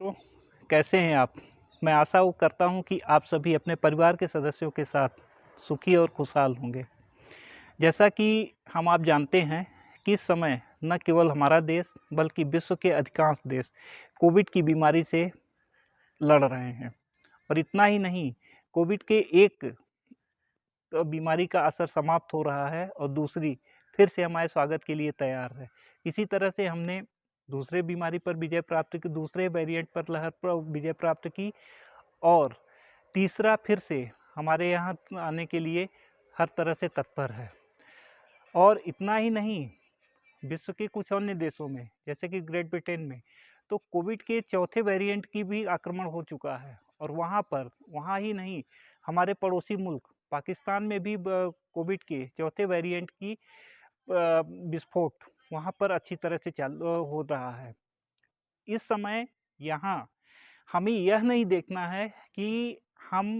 तो कैसे हैं आप? मैं आशा करता हूं कि आप सभी अपने परिवार के सदस्यों के साथ सुखी और खुशहाल होंगे। जैसा कि हम आप जानते हैं कि इस समय न केवल हमारा देश बल्कि विश्व के अधिकांश देश कोविड की बीमारी से लड़ रहे हैं। और इतना ही नहीं, कोविड के एक बीमारी का असर समाप्त हो रहा है और दूसरी फिर से हमारे स्वागत के लिए तैयार है। इसी तरह से हमने दूसरे बीमारी पर विजय प्राप्त की, दूसरे वेरिएंट पर लहर पर विजय प्राप्त की और तीसरा फिर से हमारे यहाँ आने के लिए हर तरह से तत्पर है। और इतना ही नहीं, विश्व के कुछ अन्य देशों में जैसे कि ग्रेट ब्रिटेन में तो कोविड के चौथे वेरिएंट की भी आक्रमण हो चुका है। और वहाँ ही नहीं, हमारे पड़ोसी मुल्क पाकिस्तान में भी कोविड के चौथे वेरिएंट की विस्फोट वहाँ पर अच्छी तरह से हो रहा है। इस समय यहाँ हमें यह नहीं देखना है कि हम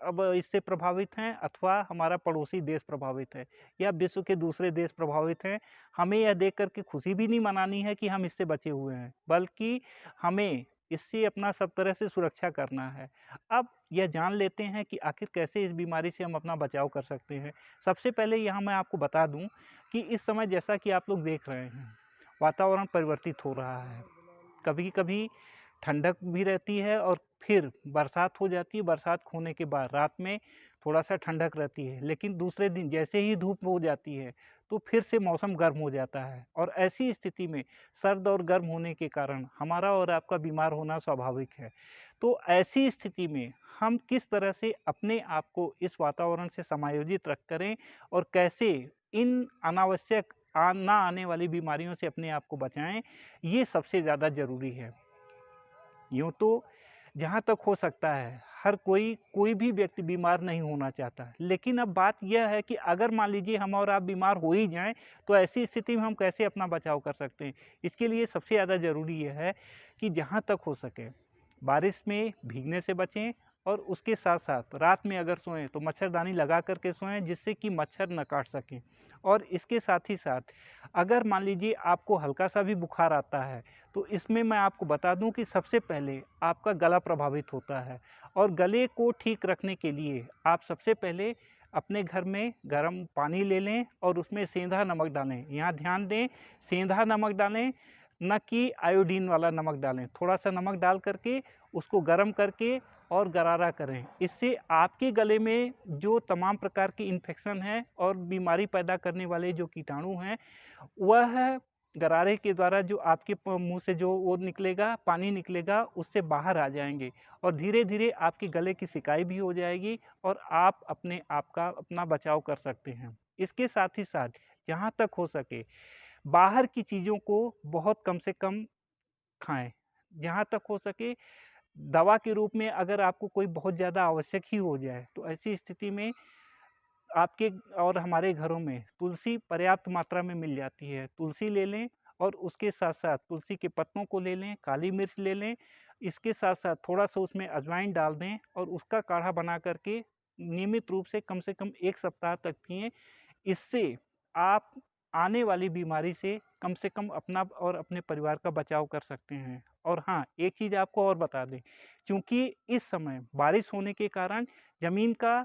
अब इससे प्रभावित हैं अथवा हमारा पड़ोसी देश प्रभावित है या विश्व के दूसरे देश प्रभावित हैं। हमें यह देख कर के खुशी भी नहीं मनानी है कि हम इससे बचे हुए हैं, बल्कि हमें इससे अपना सब तरह से सुरक्षा करना है। अब यह जान लेते हैं कि आखिर कैसे इस बीमारी से हम अपना बचाव कर सकते हैं। सबसे पहले यहाँ मैं आपको बता दूँ कि इस समय जैसा कि आप लोग देख रहे हैं, वातावरण परिवर्तित हो रहा है। कभी कभी ठंडक भी रहती है और फिर बरसात हो जाती है। बरसात होने के बाद रात में थोड़ा सा ठंडक रहती है, लेकिन दूसरे दिन जैसे ही धूप हो जाती है तो फिर से मौसम गर्म हो जाता है। और ऐसी स्थिति में सर्द और गर्म होने के कारण हमारा और आपका बीमार होना स्वाभाविक है। तो ऐसी स्थिति में हम किस तरह से अपने आप को इस वातावरण से समायोजित रख करें और कैसे इन अनावश्यक ना आने वाली बीमारियों से अपने आप को बचाएं, ये सबसे ज़्यादा ज़रूरी है। यूँ तो जहाँ तक हो सकता है हर कोई भी व्यक्ति बीमार नहीं होना चाहता, लेकिन अब बात यह है कि अगर मान लीजिए हम और आप बीमार हो ही जाएं तो ऐसी स्थिति में हम कैसे अपना बचाव कर सकते हैं। इसके लिए सबसे ज़्यादा ज़रूरी यह है कि जहाँ तक हो सके बारिश में भीगने से बचें और उसके साथ साथ रात में अगर सोएं तो मच्छरदानी लगा करके सोएं, जिससे कि मच्छर न काट सकें। और इसके साथ ही साथ अगर मान लीजिए आपको हल्का सा भी बुखार आता है तो इसमें मैं आपको बता दूं कि सबसे पहले आपका गला प्रभावित होता है। और गले को ठीक रखने के लिए आप सबसे पहले अपने घर में गर्म पानी ले लें और उसमें सेंधा नमक डालें। यहाँ ध्यान दें, सेंधा नमक डालें, न कि आयोडीन वाला नमक डालें। थोड़ा सा नमक डाल करके उसको गर्म करके और गरारा करें। इससे आपके गले में जो तमाम प्रकार की इन्फेक्शन है और बीमारी पैदा करने वाले जो कीटाणु हैं, वह गरारे के द्वारा जो आपके मुंह से जो वो निकलेगा, पानी निकलेगा, उससे बाहर आ जाएंगे और धीरे धीरे आपके गले की सिकाई भी हो जाएगी और आप अपने आप का अपना बचाव कर सकते हैं। इसके साथ ही साथ जहाँ तक हो सके बाहर की चीज़ों को बहुत कम से कम खाएं। जहाँ तक हो सके दवा के रूप में अगर आपको कोई बहुत ज़्यादा आवश्यक ही हो जाए तो ऐसी स्थिति में आपके और हमारे घरों में तुलसी पर्याप्त मात्रा में मिल जाती है। तुलसी ले लें और उसके साथ साथ तुलसी के पत्तों को ले लें, काली मिर्च ले लें। इसके साथ साथ थोड़ा सा उसमें अजवाइन डाल दें और उसका काढ़ा बना करके नियमित रूप से कम 1 सप्ताह तक पिएं। इससे आप आने वाली बीमारी से कम अपना और अपने परिवार का बचाव कर सकते हैं। और हाँ, एक चीज़ आपको और बता दें, चूँकि इस समय बारिश होने के कारण ज़मीन का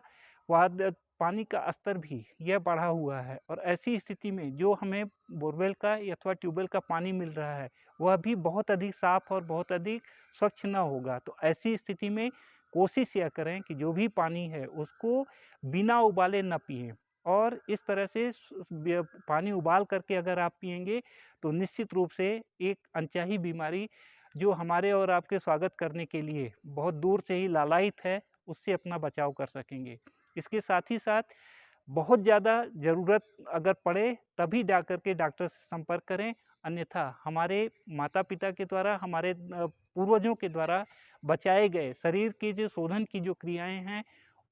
वाद पानी का स्तर भी यह बढ़ा हुआ है और ऐसी स्थिति में जो हमें बोरवेल का अथवा ट्यूबवेल का पानी मिल रहा है, वह भी बहुत अधिक साफ़ और बहुत अधिक स्वच्छ न होगा। तो ऐसी स्थिति में कोशिश यह करें कि जो भी पानी है उसको बिना उबाले न पिएँ। और इस तरह से पानी उबाल करके अगर आप पिएंगे तो निश्चित रूप से एक अनचाही बीमारी जो हमारे और आपके स्वागत करने के लिए बहुत दूर से ही लालायित है, उससे अपना बचाव कर सकेंगे। इसके साथ ही साथ बहुत ज़्यादा ज़रूरत अगर पड़े तभी जा कर के डॉक्टर से संपर्क करें। अन्यथा हमारे माता पिता के द्वारा, हमारे पूर्वजों के द्वारा बचाए गए शरीर के जो शोधन की जो क्रियाएं हैं,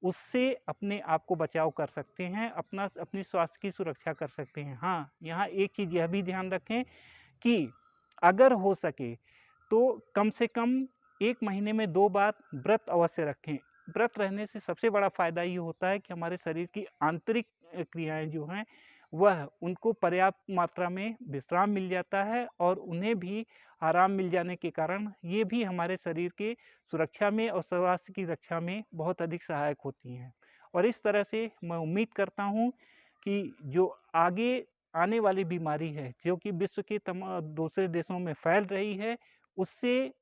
उससे अपने आप को बचाव कर सकते हैं, अपनी स्वास्थ्य की सुरक्षा कर सकते हैं। हाँ, यहाँ एक चीज़ यह भी ध्यान रखें कि अगर हो सके तो कम से कम 1 महीने में 2 बार व्रत अवश्य रखें। व्रत रहने से सबसे बड़ा फ़ायदा ये होता है कि हमारे शरीर की आंतरिक क्रियाएँ जो हैं वह उनको पर्याप्त मात्रा में विश्राम मिल जाता है और उन्हें भी आराम मिल जाने के कारण ये भी हमारे शरीर के सुरक्षा में और स्वास्थ्य की रक्षा में बहुत अधिक सहायक होती हैं। और इस तरह से मैं उम्मीद करता हूँ कि जो आगे आने वाली बीमारी है, जो कि विश्व के दूसरे देशों में फैल रही है, उससे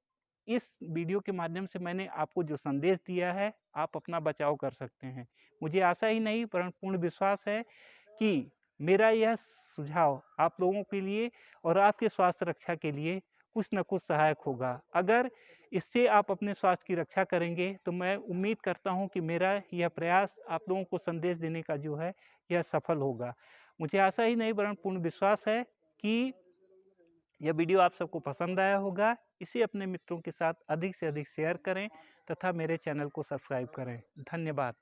इस वीडियो के माध्यम से मैंने आपको जो संदेश दिया है, आप अपना बचाव कर सकते हैं। मुझे आशा ही नहीं वरन पूर्ण विश्वास है कि मेरा यह सुझाव आप लोगों के लिए और आपके स्वास्थ्य रक्षा के लिए कुछ न कुछ सहायक होगा। अगर इससे आप अपने स्वास्थ्य की रक्षा करेंगे, तो मैं उम्मीद करता हूँ कि मेरा यह प्रयास आप लोगों को संदेश देने का जो है, यह सफल होगा। मुझे आशा ही नहीं वरन पूर्ण विश्वास है कि यह वीडियो आप सबको पसंद आया होगा। इसे अपने मित्रों के साथ अधिक से अधिक शेयर करें तथा मेरे चैनल को सब्सक्राइब करें। धन्यवाद।